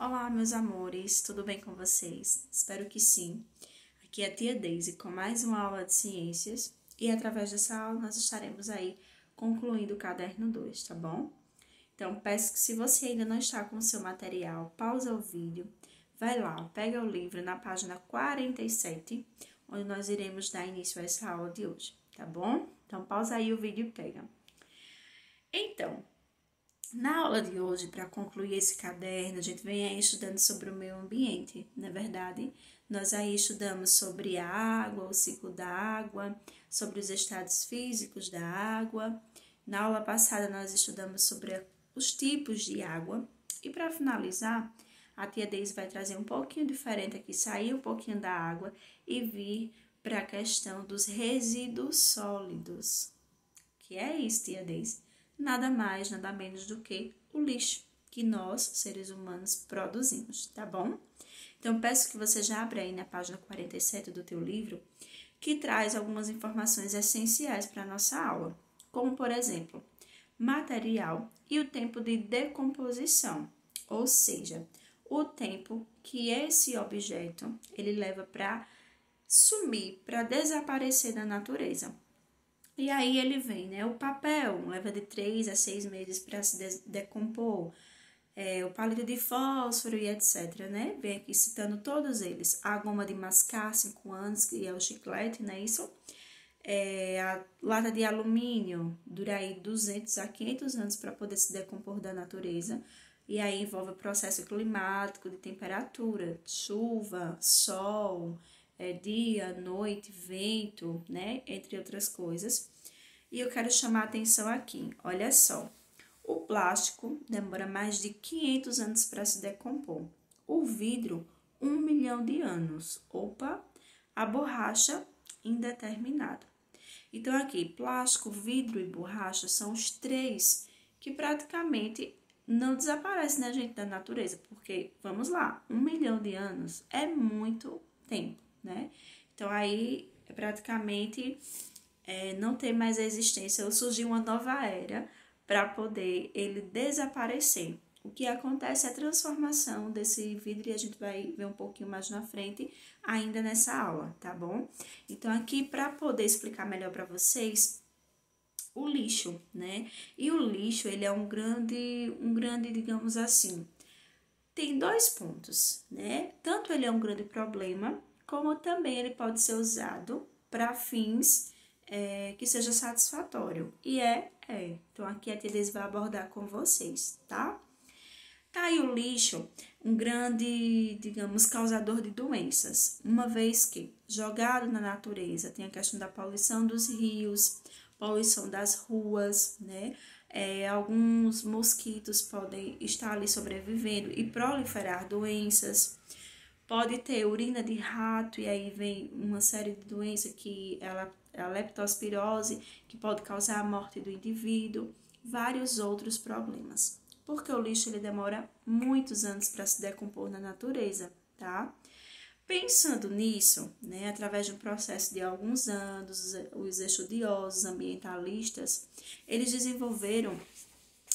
Olá, meus amores, tudo bem com vocês? Espero que sim. Aqui é a tia Daisy com mais uma aula de ciências e através dessa aula nós estaremos aí concluindo o caderno 2, tá bom? Então, peço que se você ainda não está com o seu material, pausa o vídeo, vai lá, pega o livro na página 47, onde nós iremos dar início a essa aula de hoje, tá bom? Então, pausa aí o vídeo e pega. Então, na aula de hoje, para concluir esse caderno, a gente vem aí estudando sobre o meio ambiente, não é verdade? Nós aí estudamos sobre a água, o ciclo da água, sobre os estados físicos da água. Na aula passada, nós estudamos sobre os tipos de água. E para finalizar, a tia Deise vai trazer um pouquinho diferente aqui, sair um pouquinho da água e vir para a questão dos resíduos sólidos. Que é isso, tia Deise? Nada mais, nada menos do que o lixo que nós, seres humanos, produzimos, tá bom? Então, peço que você já abra aí na página 47 do teu livro, que traz algumas informações essenciais para a nossa aula, como, por exemplo, material e o tempo de decomposição, ou seja, o tempo que esse objeto ele leva para sumir, para desaparecer da natureza. E aí ele vem, né? O papel leva de 3 a 6 meses para se decompor. O palito de fósforo e etc, né? Vem aqui citando todos eles. A goma de mascar, 5 anos, que é o chiclete, não é isso? A lata de alumínio dura aí 200 a 500 anos para poder se decompor da natureza. E aí envolve o processo climático de temperatura, chuva, sol, dia, noite, vento, né? Entre outras coisas. E eu quero chamar a atenção aqui, olha só. O plástico demora mais de 500 anos para se decompor. O vidro, 1 milhão de anos. Opa! A borracha, indeterminado. Então, aqui, plástico, vidro e borracha são os três que praticamente não desaparecem, né, gente, da natureza. Porque, vamos lá, 1 milhão de anos é muito tempo, né? Então, aí, praticamente, não tem mais a existência, ou surgiu uma nova era para poder ele desaparecer. O que acontece é a transformação desse vidro e a gente vai ver um pouquinho mais na frente ainda nessa aula, tá bom? Então, aqui, para poder explicar melhor para vocês, o lixo, né? E o lixo, ele é um grande, digamos assim, tem 2 pontos, né? Tanto ele é um grande problema, como também ele pode ser usado para fins que seja satisfatório. E Então, aqui a tia Deise vai abordar com vocês, tá? Tá aí o lixo, um grande, digamos, causador de doenças, uma vez que, jogado na natureza, tem a questão da poluição dos rios, poluição das ruas, né? Alguns mosquitos podem estar ali sobrevivendo e proliferar doenças. Pode ter urina de rato, e aí vem uma série de doenças que é a leptospirose, que pode causar a morte do indivíduo, vários outros problemas. Porque o lixo ele demora muitos anos para se decompor na natureza, tá? Pensando nisso, né, através de um processo de alguns anos, os estudiosos ambientalistas, eles desenvolveram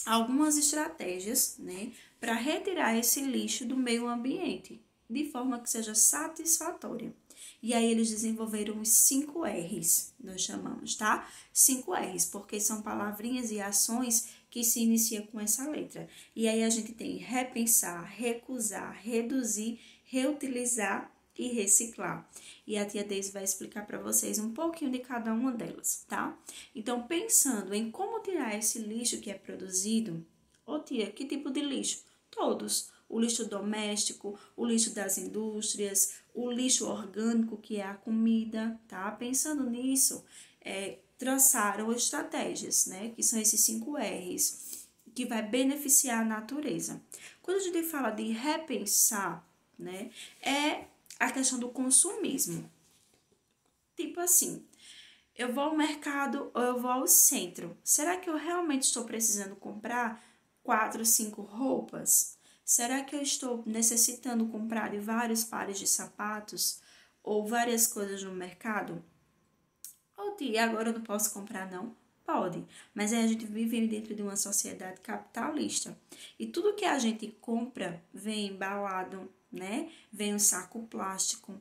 algumas estratégias, né, para retirar esse lixo do meio ambiente, de forma que seja satisfatória. E aí eles desenvolveram os 5 R's, nós chamamos, tá? 5 R's, porque são palavrinhas e ações que se iniciam com essa letra. E aí a gente tem repensar, recusar, reduzir, reutilizar e reciclar. E a tia Deise vai explicar para vocês um pouquinho de cada uma delas, tá? Então, pensando em como tirar esse lixo que é produzido, ô tia, que tipo de lixo? Todos. O lixo doméstico, o lixo das indústrias, o lixo orgânico, que é a comida, tá? Pensando nisso, traçaram estratégias, né? Que são esses 5 R's, que vai beneficiar a natureza. Quando a gente fala de repensar, né? É a questão do consumismo. Tipo assim, eu vou ao mercado ou eu vou ao centro. Será que eu realmente estou precisando comprar 4, 5 roupas? Será que eu estou necessitando comprar vários pares de sapatos ou várias coisas no mercado? Ou tia, agora eu não posso comprar não? Pode, mas aí a gente vive dentro de uma sociedade capitalista. E tudo que a gente compra vem embalado, né? Vem um saco plástico.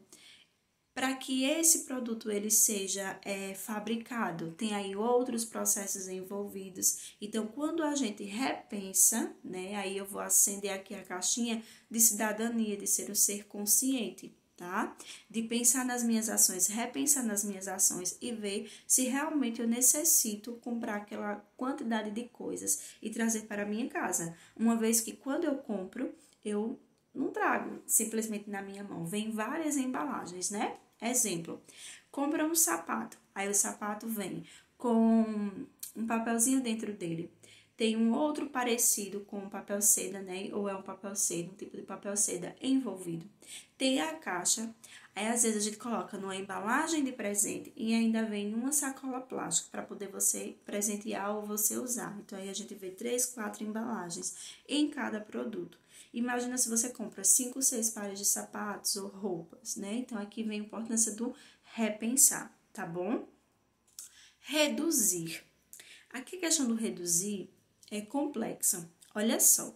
Para que esse produto ele seja fabricado, tem aí outros processos envolvidos. Então, quando a gente repensa, né? Aí eu vou acender aqui a caixinha de cidadania, de ser um ser consciente, tá? De pensar nas minhas ações, repensar nas minhas ações e ver se realmente eu necessito comprar aquela quantidade de coisas e trazer para a minha casa. Uma vez que quando eu compro, eu não trago simplesmente na minha mão, vem várias embalagens, né? Exemplo, compra um sapato, aí o sapato vem com um papelzinho dentro dele. Tem um outro parecido com um papel seda, né? Ou é um papel seda, um tipo de papel seda envolvido. Tem a caixa, aí às vezes a gente coloca numa embalagem de presente e ainda vem uma sacola plástica para poder você presentear ou você usar. Então aí a gente vê 3, 4 embalagens em cada produto. Imagina se você compra 5, 6 pares de sapatos ou roupas, né? Então aqui vem a importância do repensar, tá bom? Reduzir. Aqui a questão do reduzir é complexa. Olha só,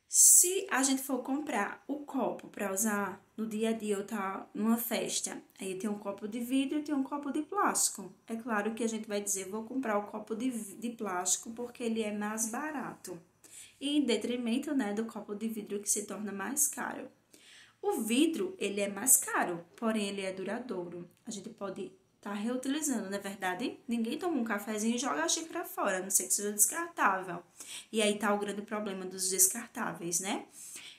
se a gente for comprar o copo para usar no dia a dia ou tá numa festa, aí tem um copo de vidro e tem um copo de plástico. É claro que a gente vai dizer, vou comprar o copo de plástico porque ele é mais barato. E em detrimento, né, do copo de vidro que se torna mais caro. O vidro, ele é mais caro, porém ele é duradouro. A gente pode estar reutilizando, não é verdade? Ninguém toma um cafezinho e joga a xícara fora, a não ser que seja descartável. E aí tá o grande problema dos descartáveis, né?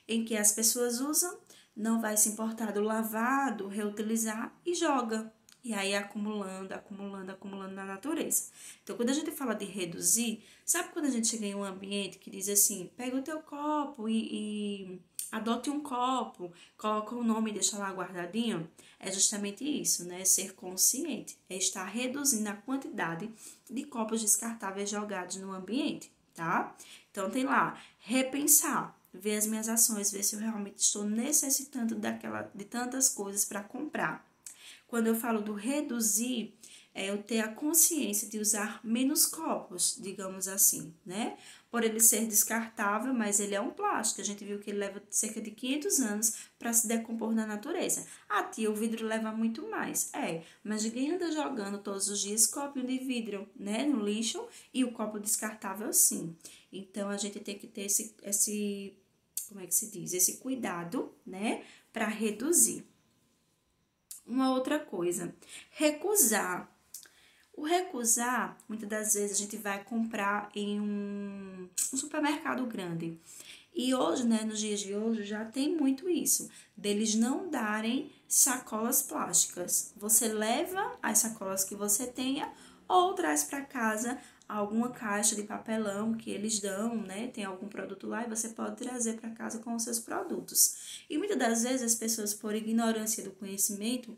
Em que as pessoas usam, não vai se importar do lavado, reutilizar e joga. E aí acumulando, acumulando, acumulando na natureza. Então, quando a gente fala de reduzir, sabe quando a gente chega em um ambiente que diz assim, pega o teu copo e adote um copo, coloca o nome e deixa lá guardadinho? É justamente isso, né? Ser consciente, é estar reduzindo a quantidade de copos descartáveis jogados no ambiente, tá? Então, tem lá, repensar, ver as minhas ações, ver se eu realmente estou necessitando de tantas coisas para comprar. Quando eu falo do reduzir, é eu ter a consciência de usar menos copos, digamos assim, né? Por ele ser descartável, mas ele é um plástico. A gente viu que ele leva cerca de 500 anos para se decompor na natureza. Ah, tia, o vidro leva muito mais. É, mas ninguém anda jogando todos os dias copo de vidro, né, no lixo e o copo descartável sim. Então, a gente tem que ter como é que se diz? Esse cuidado, né, para reduzir. Uma outra coisa, recusar. O recusar, muitas das vezes a gente vai comprar em um supermercado grande. E hoje, né, nos dias de hoje, já tem muito isso, deles não darem sacolas plásticas. Você leva as sacolas que você tenha ou traz para casa alguma caixa de papelão que eles dão, né? Tem algum produto lá e você pode trazer para casa com os seus produtos. E muitas das vezes as pessoas, por ignorância do conhecimento,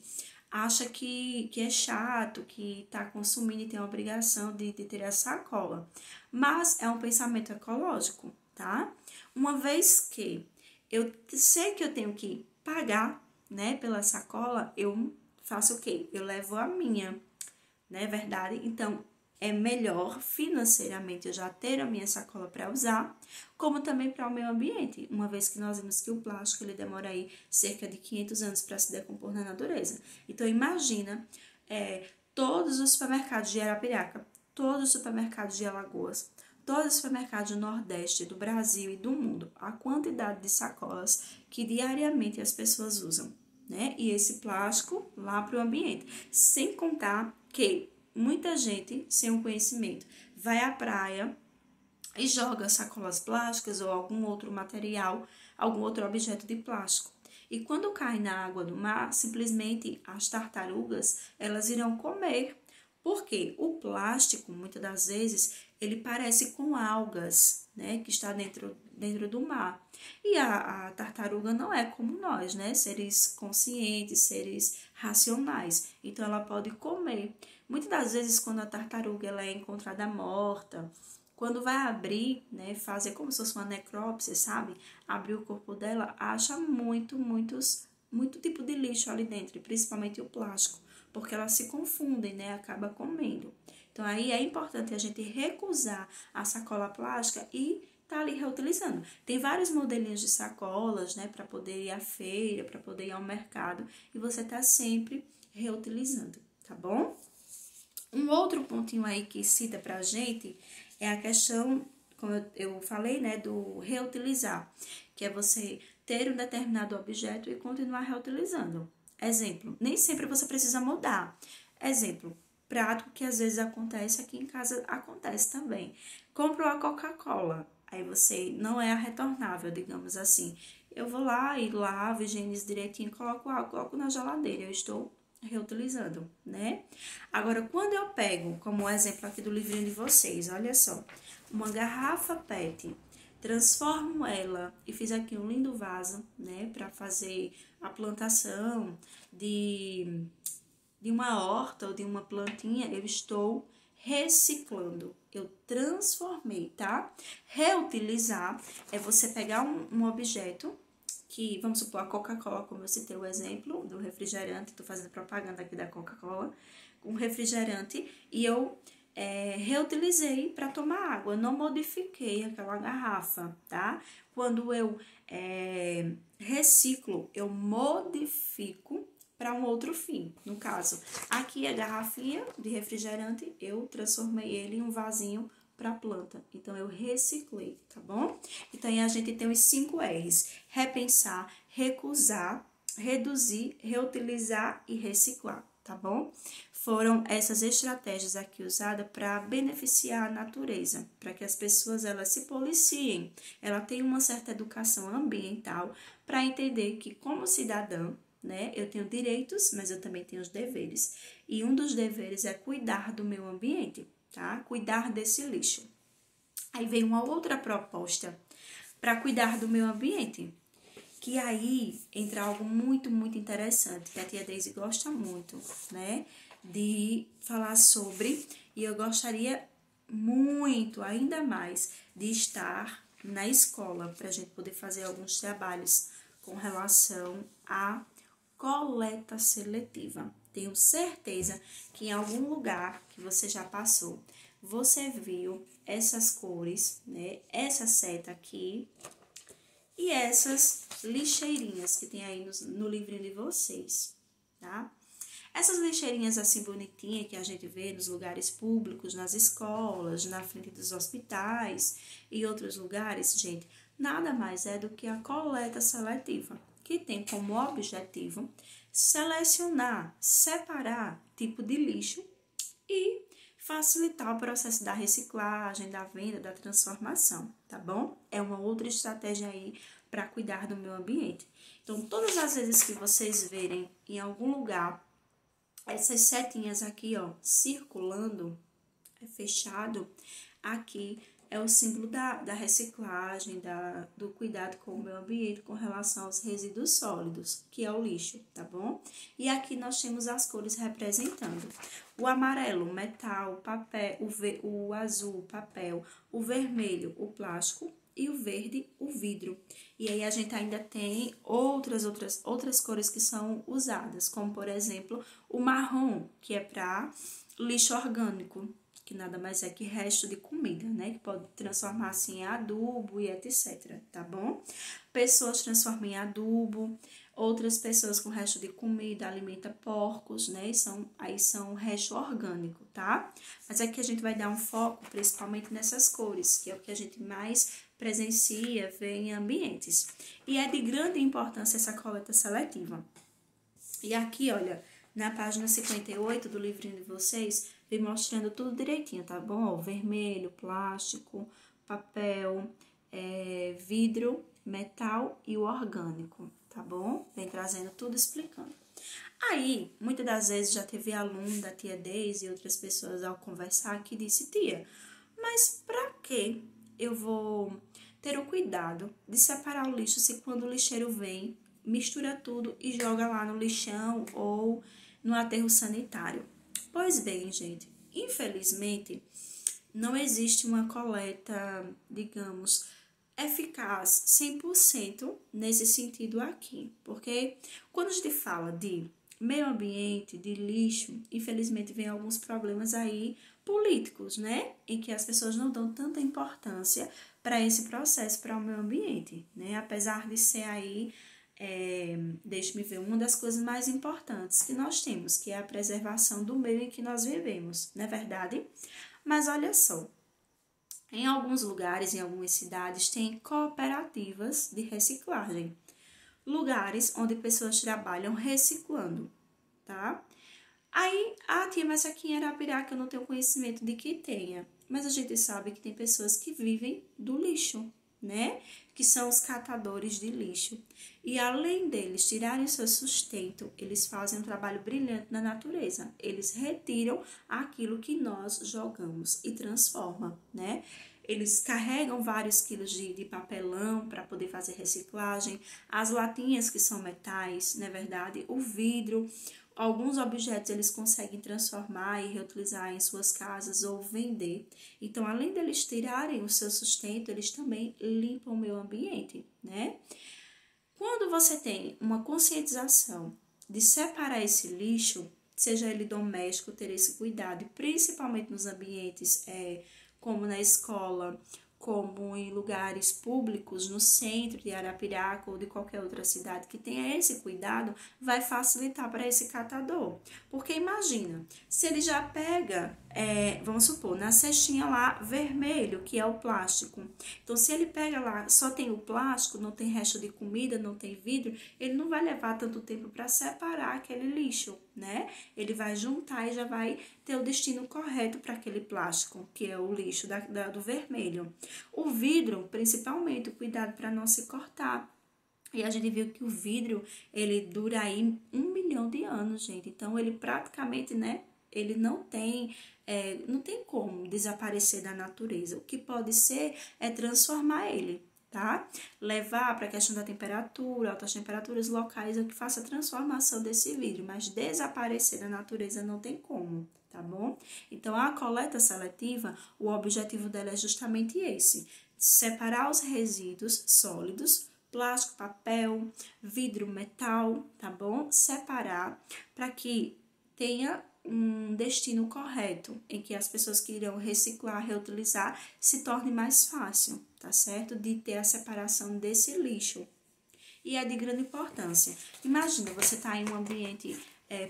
acham que é chato, que está consumindo e tem a obrigação de ter a sacola. Mas é um pensamento ecológico, tá? Uma vez que eu sei que eu tenho que pagar, né, pela sacola, eu faço o quê? Eu levo a minha, não é verdade? Então, é melhor financeiramente eu já ter a minha sacola para usar, como também para o meio ambiente, uma vez que nós vimos que o plástico ele demora aí cerca de 500 anos para se decompor na natureza. Então, imagina todos os supermercados de Arapiraca, todos os supermercados de Alagoas, todos os supermercados do Nordeste, do Brasil e do mundo, a quantidade de sacolas que diariamente as pessoas usam, né? E esse plástico lá para o ambiente. Sem contar que muita gente, sem um conhecimento, vai à praia e joga sacolas plásticas ou algum outro material, algum outro objeto de plástico. E quando cai na água do mar, simplesmente as tartarugas, elas irão comer. Porque o plástico, muitas das vezes, ele parece com algas, né, que está dentro do mar. E a tartaruga não é como nós, né, seres conscientes, seres racionais. Então, ela pode comer. Muitas das vezes, quando a tartaruga ela é encontrada morta, quando vai abrir, né, fazer como se fosse uma necrópsia, sabe? Abrir o corpo dela, acha muito tipo de lixo ali dentro, principalmente o plástico, porque elas se confundem, né, acaba comendo. Então, aí é importante a gente recusar a sacola plástica e tá ali reutilizando. Tem vários modelinhos de sacolas, né, para poder ir à feira, para poder ir ao mercado, e você tá sempre reutilizando, tá bom? Um outro pontinho aí que cita pra gente é a questão, como eu falei, né, do reutilizar, que é você ter um determinado objeto e continuar reutilizando. Exemplo, nem sempre você precisa mudar. Exemplo, prático que às vezes acontece aqui em casa, acontece também. Comprou a Coca-Cola, aí você não é a retornável, digamos assim. Eu vou lá e lavo, higienizo direitinho, coloco água, coloco na geladeira, eu estou reutilizando, né? Agora, quando eu pego, como o exemplo aqui do livrinho de vocês, olha só, uma garrafa PET, transformo ela e fiz aqui um lindo vaso, né, para fazer a plantação de uma horta ou de uma plantinha, eu estou reciclando, eu transformei, tá? Reutilizar é você pegar um objeto que, vamos supor, a Coca-Cola, como eu citei o exemplo do refrigerante, tô fazendo propaganda aqui da Coca-Cola, um refrigerante, e eu reutilizei para tomar água, não modifiquei aquela garrafa, tá? Quando eu reciclo, eu modifico para um outro fim. No caso, aqui a garrafinha de refrigerante, eu transformei ele em um vasinho para a planta. Então, eu reciclei, tá bom? Então, aí a gente tem os 5 R's: repensar, recusar, reduzir, reutilizar e reciclar, tá bom? Foram essas estratégias aqui usadas para beneficiar a natureza, para que as pessoas elas se policiem, ela tem uma certa educação ambiental para entender que como cidadã, né, eu tenho direitos, mas eu também tenho os deveres. E um dos deveres é cuidar do meu ambiente, tá? Cuidar desse lixo. Aí vem uma outra proposta para cuidar do meu ambiente, que aí entra algo muito, muito interessante, que a tia Daisy gosta muito, né, de falar sobre, e eu gostaria muito, ainda mais, de estar na escola, para a gente poder fazer alguns trabalhos com relação a coleta seletiva. Tenho certeza que em algum lugar que você já passou, você viu essas cores, né? Essa seta aqui e essas lixeirinhas que tem aí no livrinho de vocês, tá? Essas lixeirinhas assim bonitinhas que a gente vê nos lugares públicos, nas escolas, na frente dos hospitais e outros lugares, gente, nada mais é do que a coleta seletiva, que tem como objetivo selecionar, separar tipo de lixo e facilitar o processo da reciclagem, da venda, da transformação, tá bom? É uma outra estratégia aí para cuidar do meio ambiente. Então, todas as vezes que vocês verem em algum lugar essas setinhas aqui, ó, circulando, fechado, aqui é o símbolo da reciclagem, do cuidado com o meio ambiente com relação aos resíduos sólidos, que é o lixo, tá bom? E aqui nós temos as cores representando. O amarelo, metal, papel, o azul, papel, o vermelho, o plástico, e o verde, o vidro. E aí a gente ainda tem outras cores que são usadas, como por exemplo, o marrom, que é para lixo orgânico, que nada mais é que resto de comida, né? Que pode transformar assim em adubo e etc, tá bom? Pessoas transformam em adubo, outras pessoas com resto de comida alimentam porcos, né? Aí são resto orgânico, tá? Mas aqui a gente vai dar um foco principalmente nessas cores, que é o que a gente mais presencia, vê em ambientes. E é de grande importância essa coleta seletiva. E aqui, olha, na página 58 do livrinho de vocês, vem mostrando tudo direitinho, tá bom? Ó, vermelho, plástico, papel, vidro, metal e o orgânico, tá bom? Vem trazendo tudo explicando. Aí, muitas das vezes já teve aluno da tia Daisy e outras pessoas ao conversar que disse, tia, mas pra que eu vou ter o cuidado de separar o lixo se quando o lixeiro vem, mistura tudo e joga lá no lixão ou no aterro sanitário? Pois bem, gente, infelizmente, não existe uma coleta, digamos, eficaz 100% nesse sentido aqui. Porque quando a gente fala de meio ambiente, de lixo, infelizmente vem alguns problemas aí políticos, né? Em que as pessoas não dão tanta importância para esse processo, para o meio ambiente, né? Apesar de ser aí, deixa-me ver, uma das coisas mais importantes que nós temos, que é a preservação do meio em que nós vivemos, não é verdade? Mas olha só, em alguns lugares, em algumas cidades, tem cooperativas de reciclagem. Lugares onde pessoas trabalham reciclando, tá? Aí, tia, mas aqui em Arapiraca eu não tenho conhecimento de que tenha. Mas a gente sabe que tem pessoas que vivem do lixo, né? Que são os catadores de lixo. E além deles tirarem seu sustento, eles fazem um trabalho brilhante na natureza. Eles retiram aquilo que nós jogamos e transformam, né? Eles carregam vários quilos de papelão para poder fazer reciclagem, as latinhas que são metais, não é verdade? O vidro, alguns objetos eles conseguem transformar e reutilizar em suas casas ou vender. Então, além deles tirarem o seu sustento, eles também limpam o meio ambiente, né? Quando você tem uma conscientização de separar esse lixo, seja ele doméstico, ter esse cuidado, principalmente nos ambientes como na escola, como em lugares públicos, no centro de Arapiraca ou de qualquer outra cidade que tenha esse cuidado, vai facilitar para esse catador. Porque imagina, se ele já pega, vamos supor, na cestinha lá, vermelho, que é o plástico. Então, se ele pega lá, só tem o plástico, não tem resto de comida, não tem vidro, ele não vai levar tanto tempo para separar aquele lixo, né? Ele vai juntar e já vai ter o destino correto para aquele plástico, que é o lixo do vermelho. O vidro, principalmente, o cuidado para não se cortar. E a gente viu que o vidro, ele dura aí 1 milhão de anos, gente. Então, ele praticamente, né, ele não tem como desaparecer da natureza. O que pode ser é transformar ele, tá? Levar para a questão da temperatura, altas temperaturas locais, o que faça a transformação desse vidro, mas desaparecer da natureza não tem como, tá bom? Então, a coleta seletiva, o objetivo dela é justamente esse, separar os resíduos sólidos, plástico, papel, vidro, metal, tá bom? Separar para que tenha um destino correto, em que as pessoas que irão reciclar, reutilizar, se torne mais fácil, tá certo? De ter a separação desse lixo. E é de grande importância. Imagina, você tá em um ambiente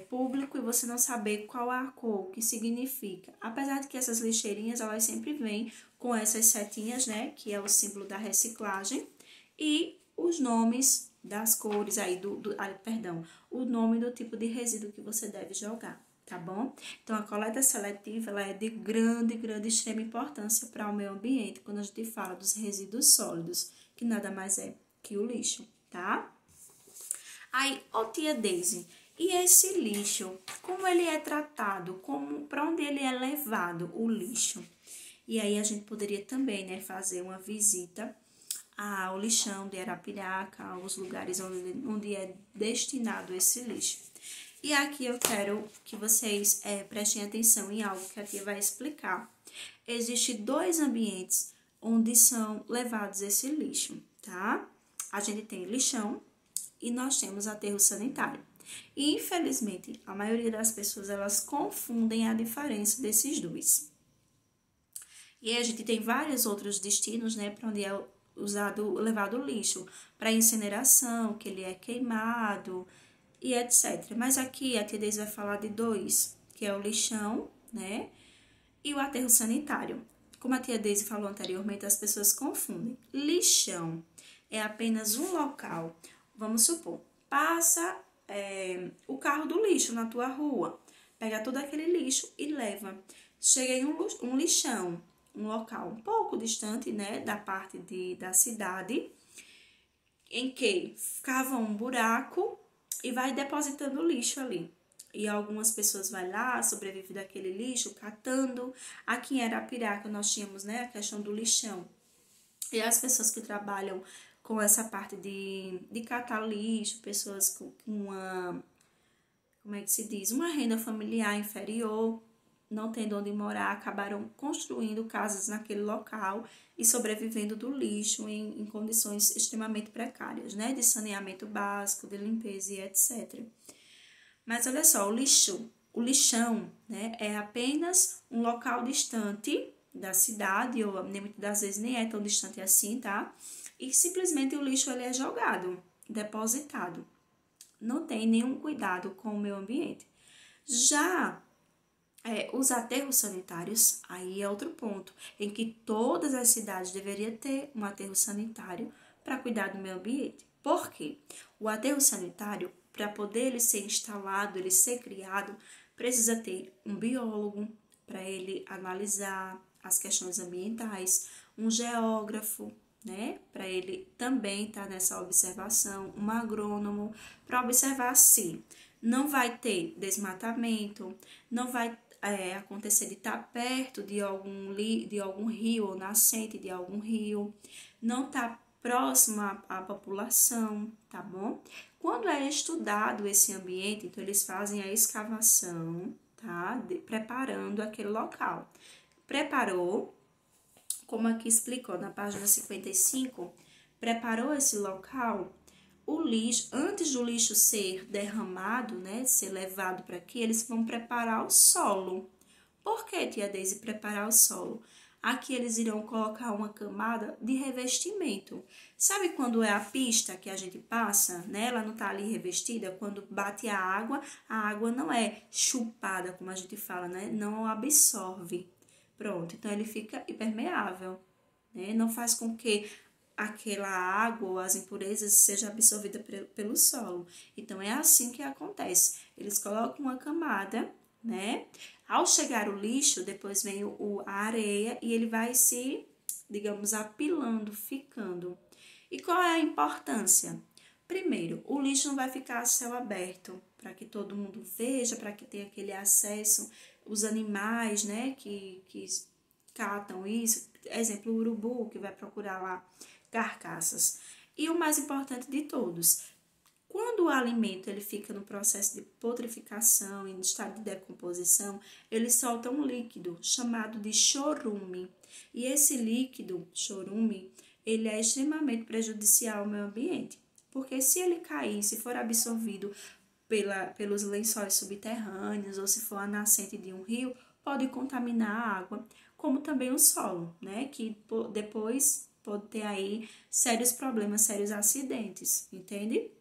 público e você não saber qual é a cor, o que significa. Apesar de que essas lixeirinhas, elas sempre vêm com essas setinhas, né? Que é o símbolo da reciclagem. E os nomes das cores aí, o nome do tipo de resíduo que você deve jogar, tá bom? Então, a coleta seletiva, ela é de grande, extrema importância para o meio ambiente, quando a gente fala dos resíduos sólidos, que nada mais é que o lixo, tá? Aí, tia Daisy, e esse lixo, como ele é tratado? Para onde ele é levado, o lixo? E aí, a gente poderia também, né, fazer uma visita ao lixão de Arapiraca, aos lugares onde é destinado esse lixo. E aqui eu quero que vocês prestem atenção em algo que a tia vai explicar. Existem 2 ambientes onde são levados esse lixo, tá? A gente tem lixão e nós temos aterro sanitário. E, infelizmente, a maioria das pessoas, elas confundem a diferença desses 2. E aí a gente tem vários outros destinos, né, para onde é levado o lixo, para incineração, que ele é queimado e etc. Mas aqui a tia Deise vai falar de 2, que é o lixão, né, e o aterro sanitário. Como a tia Deise falou anteriormente, as pessoas confundem. Lixão é apenas um local, vamos supor, passa o carro do lixo na tua rua, pega todo aquele lixo e leva. Chega em um lixão, um local um pouco distante, né, da parte da cidade, em que cava um buraco e vai depositando lixo ali. E algumas pessoas vão lá, sobrevivem daquele lixo, catando. Aqui em Arapiraca nós tínhamos, né, a questão do lixão. E as pessoas que trabalham com essa parte de catar lixo, pessoas com uma, como é que se diz, uma renda familiar inferior, não tendo onde morar, acabaram construindo casas naquele local e sobrevivendo do lixo em condições extremamente precárias, né? De saneamento básico, de limpeza e etc. Mas olha só, o lixão, né, é apenas um local distante da cidade, ou nem muitas das vezes nem é tão distante assim, tá? E simplesmente o lixo ele é jogado, depositado. Não tem nenhum cuidado com o meio ambiente. Já os aterros sanitários, aí é outro ponto, em que todas as cidades deveriam ter um aterro sanitário para cuidar do meio ambiente. Por quê? O aterro sanitário, para poder ele ser instalado, ele ser criado, precisa ter um biólogo para ele analisar as questões ambientais, um geógrafo, né, para ele também estar nessa observação, um agrônomo para observar se não vai ter desmatamento, não vai acontecer de estar perto de algum rio ou nascente de algum rio, não está próximo à população, tá bom? Quando é estudado esse ambiente, então eles fazem a escavação, tá? Preparando aquele local. Preparou, como aqui explicou na página 55, preparou esse local, o lixo, antes do lixo ser derramado, né, ser levado para aqui, eles vão preparar o solo. Por que, tia Deise, preparar o solo? Aqui eles irão colocar uma camada de revestimento. Sabe quando é a pista que a gente passa, né? Ela não tá ali revestida, quando bate a água não é chupada, como a gente fala, né? Não absorve. Pronto, então ele fica impermeável, né? Não faz com que aquela água ou as impurezas seja absorvida pelo solo. Então, é assim que acontece. Eles colocam uma camada, né? Ao chegar o lixo, depois vem a areia e ele vai se, digamos, apilando, ficando. E qual é a importância? Primeiro, o lixo não vai ficar a céu aberto, para que todo mundo veja, para que tenha aquele acesso, os animais, né, que catam isso, exemplo, o urubu, que vai procurar lá carcaças. E o mais importante de todos, quando o alimento ele fica no processo de putrificação e no estado de decomposição, ele solta um líquido chamado de chorume. E esse líquido, chorume, ele é extremamente prejudicial ao meio ambiente, porque se ele cair, se for absorvido pelos lençóis subterrâneos ou se for a nascente de um rio, pode contaminar a água, como também o solo, né? Que depois pode ter aí sérios problemas, sérios acidentes, entende?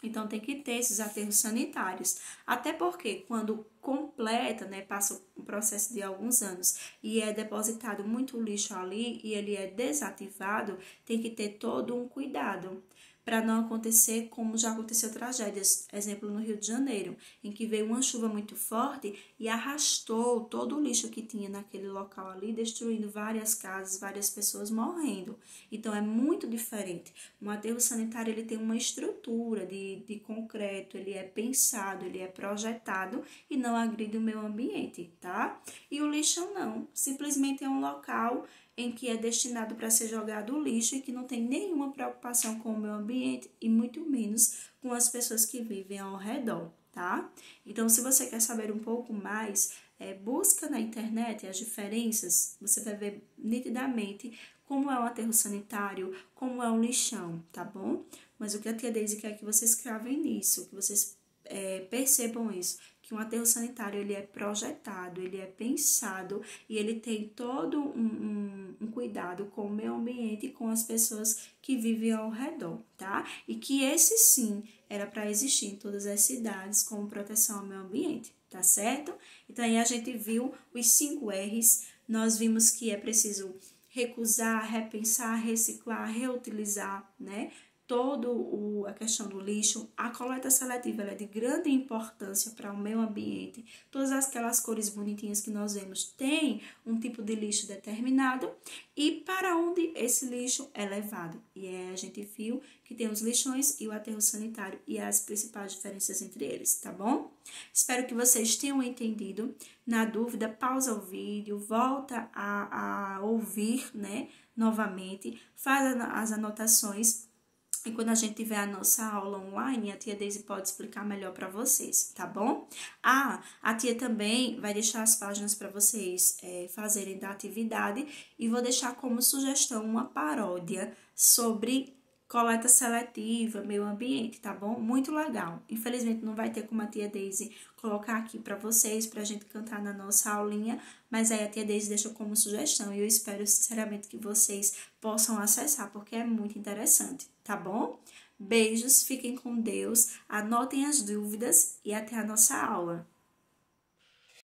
Então, tem que ter esses aterros sanitários. Até porque, quando completa, né, passa um processo de alguns anos e é depositado muito lixo ali e ele é desativado, tem que ter todo um cuidado para não acontecer como já aconteceu tragédias, exemplo no Rio de Janeiro, em que veio uma chuva muito forte e arrastou todo o lixo que tinha naquele local ali, destruindo várias casas, várias pessoas morrendo. Então é muito diferente. Um aterro sanitário ele tem uma estrutura de concreto, ele é pensado, ele é projetado e não agride o meio ambiente, tá? E o lixo não, simplesmente é um local em que é destinado para ser jogado o lixo e que não tem nenhuma preocupação com o meio ambiente e muito menos com as pessoas que vivem ao redor, tá? Então, se você quer saber um pouco mais, busca na internet as diferenças, você vai ver nitidamente como é um aterro sanitário, como é um lixão, tá bom? Mas o que a tia Deise quer que vocês cravem nisso, que vocês percebam isso, que um aterro sanitário ele é projetado, ele é pensado e ele tem todo um cuidado com o meio ambiente e com as pessoas que vivem ao redor, tá? E que esse sim era para existir em todas as cidades como proteção ao meio ambiente, tá certo? Então aí a gente viu os 5 R's, nós vimos que é preciso recusar, repensar, reciclar, reutilizar, né? A questão do lixo, a coleta seletiva ela é de grande importância para o meio ambiente. Todas aquelas cores bonitinhas que nós vemos têm um tipo de lixo determinado e para onde esse lixo é levado. E a gente viu que tem os lixões e o aterro sanitário e as principais diferenças entre eles, tá bom? Espero que vocês tenham entendido. Na dúvida, pausa o vídeo, volta a ouvir, né, novamente, faz as anotações. E quando a gente tiver a nossa aula online, a tia Deise pode explicar melhor para vocês, tá bom? A tia também vai deixar as páginas para vocês fazerem da atividade e vou deixar como sugestão uma paródia sobre coleta seletiva, meio ambiente, tá bom? Muito legal. Infelizmente não vai ter como a tia Daisy colocar aqui para vocês, pra gente cantar na nossa aulinha, mas aí a tia Daisy deixou como sugestão e eu espero sinceramente que vocês possam acessar, porque é muito interessante, tá bom? Beijos, fiquem com Deus, anotem as dúvidas e até a nossa aula.